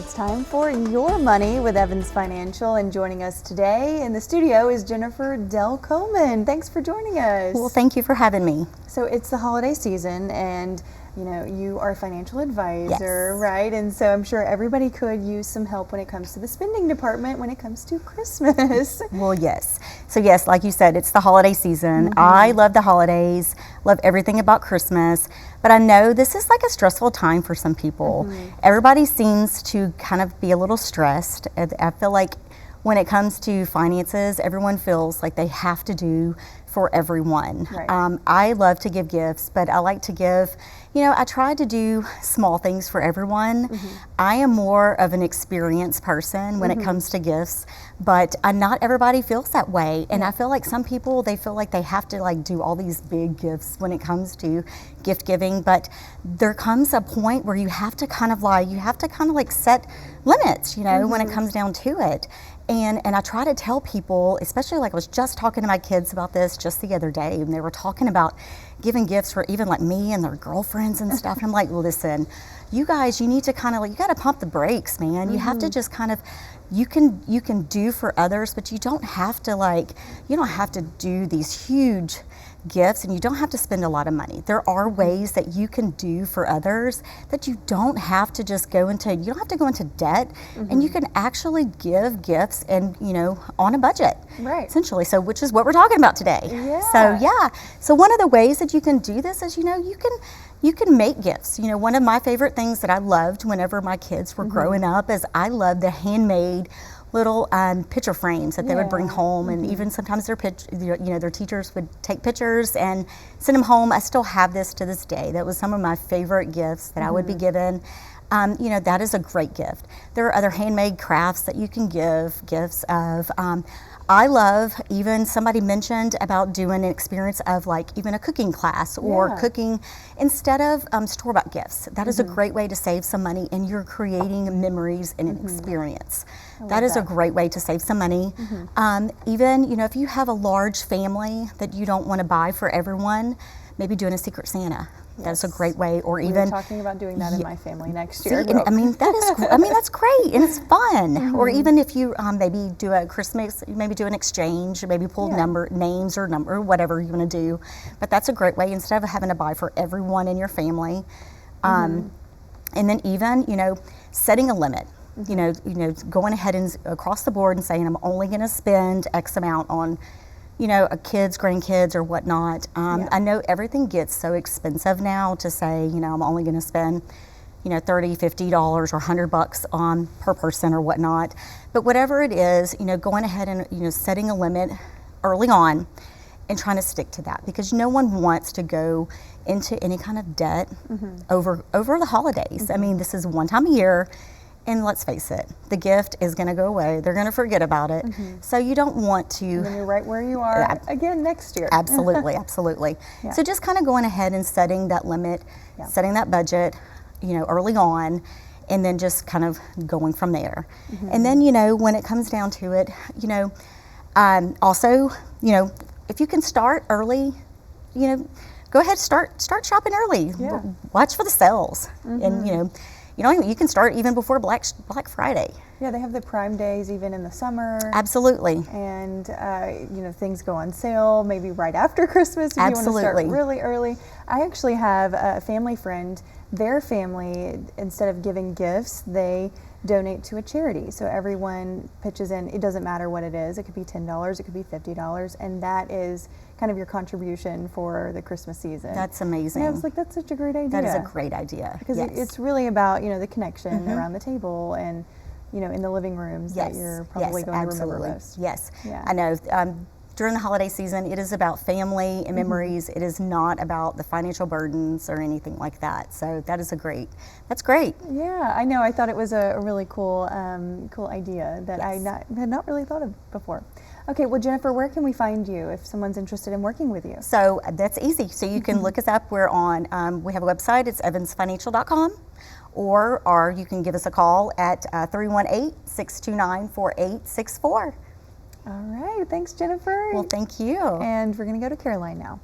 It's time for Your Money with Evans Financial, and joining us today in the studio is Jennifer Del Coleman. Thanks for joining us. Well, thank you for having me. So it's the holiday season, and you are a financial advisor, Yes. right? And so I'm sure everybody could use some help when it comes to the spending department when it comes to Christmas. Well, yes. So yes, like you said, it's the holiday season. I love the holidays, love everything about Christmas, but I know this is like a stressful time for some people. Everybody seems to kind of be a little stressed. I feel like when it comes to finances, everyone feels like they have to do for everyone. Right. I love to give gifts, but I like to give, I try to do small things for everyone. I am more of an experienced person when it comes to gifts, but not everybody feels that way. And I feel like some people, they feel like they have to do all these big gifts when it comes to gift giving, but there comes a point where you have to kind of set limits, when it comes down to it. And I try to tell people, especially I was just talking to my kids about this just the other day, and they were talking about giving gifts for even me and their girlfriends and stuff. And I'm like, listen, you guys, you need to you got to pump the brakes, man. You have to just you can do for others, but you don't have to do these huge gifts, and you don't have to spend a lot of money. There are ways that you can do for others that you don't have to just go into debt, and you can actually give gifts and on a budget, Right. essentially. So which is what we're talking about today. Yeah. So one of the ways that you can do this is you can make gifts. One of my favorite things that I loved whenever my kids were growing up is I loved the handmade little picture frames that they would bring home, and even sometimes their teachers would take pictures and send them home. I still have this to this day. That was some of my favorite gifts that I would be given. That is a great gift. There are other handmade crafts that you can give gifts of. I love, even somebody mentioned about doing an experience of even a cooking class or cooking instead of store-bought gifts. That is a great way to save some money, and you're creating memories and an experience. That is a great way to save some money. Even, if you have a large family that you don't want to buy for everyone, maybe doing a Secret Santa. That's a great way. Or We even were talking about doing that in my family next See, year. and, that's great, and it's fun. Or even if you maybe do a Christmas, maybe do an exchange, or maybe pull names or whatever you want to do. But that's a great way instead of having to buy for everyone in your family. And then even setting a limit. Going ahead and across the board and saying I'm only going to spend X amount on kids, grandkids, or whatnot. I know everything gets so expensive now to say, I'm only going to spend, $30, $50 or $100 on per person or whatnot. But whatever it is, going ahead and, setting a limit early on and trying to stick to that, because no one wants to go into any kind of debt over the holidays. I mean, this is one time a year. And let's face it, the gift is going to go away. They're going to forget about it. So you don't want to. And then you're right where you are again next year. Absolutely, absolutely. So just kind of going ahead and setting that limit, setting that budget, early on, and then just kind of going from there. And then, when it comes down to it, also, if you can start early, go ahead, start shopping early. Watch for the sales, and you can start even before Black Friday. Yeah, they have the Prime Days even in the summer. Absolutely. And, things go on sale maybe right after Christmas if you want to start really early. I actually have a family friend, their family, instead of giving gifts, they donate to a charity. So everyone pitches in. It doesn't matter what it is. It could be $10, it could be $50, and that is kind of your contribution for the Christmas season. That's amazing. And I was like, that's such a great idea. That is a great idea. Because it's really about, the connection around the table and, in the living rooms that you're probably going to remember most. Yes, I know. During the holiday season, it is about family and memories. It is not about the financial burdens or anything like that. So that's great. Yeah, I know. I thought it was a really cool idea that I had not really thought of before. Okay, well, Jennifer, where can we find you if someone's interested in working with you? So that's easy. So you can look us up. We're on, we have a website. It's evansfinancial.com. Or you can give us a call at 318-629-4864. All right. Thanks, Jennifer. Well, thank you. And we're going to go to Caroline now.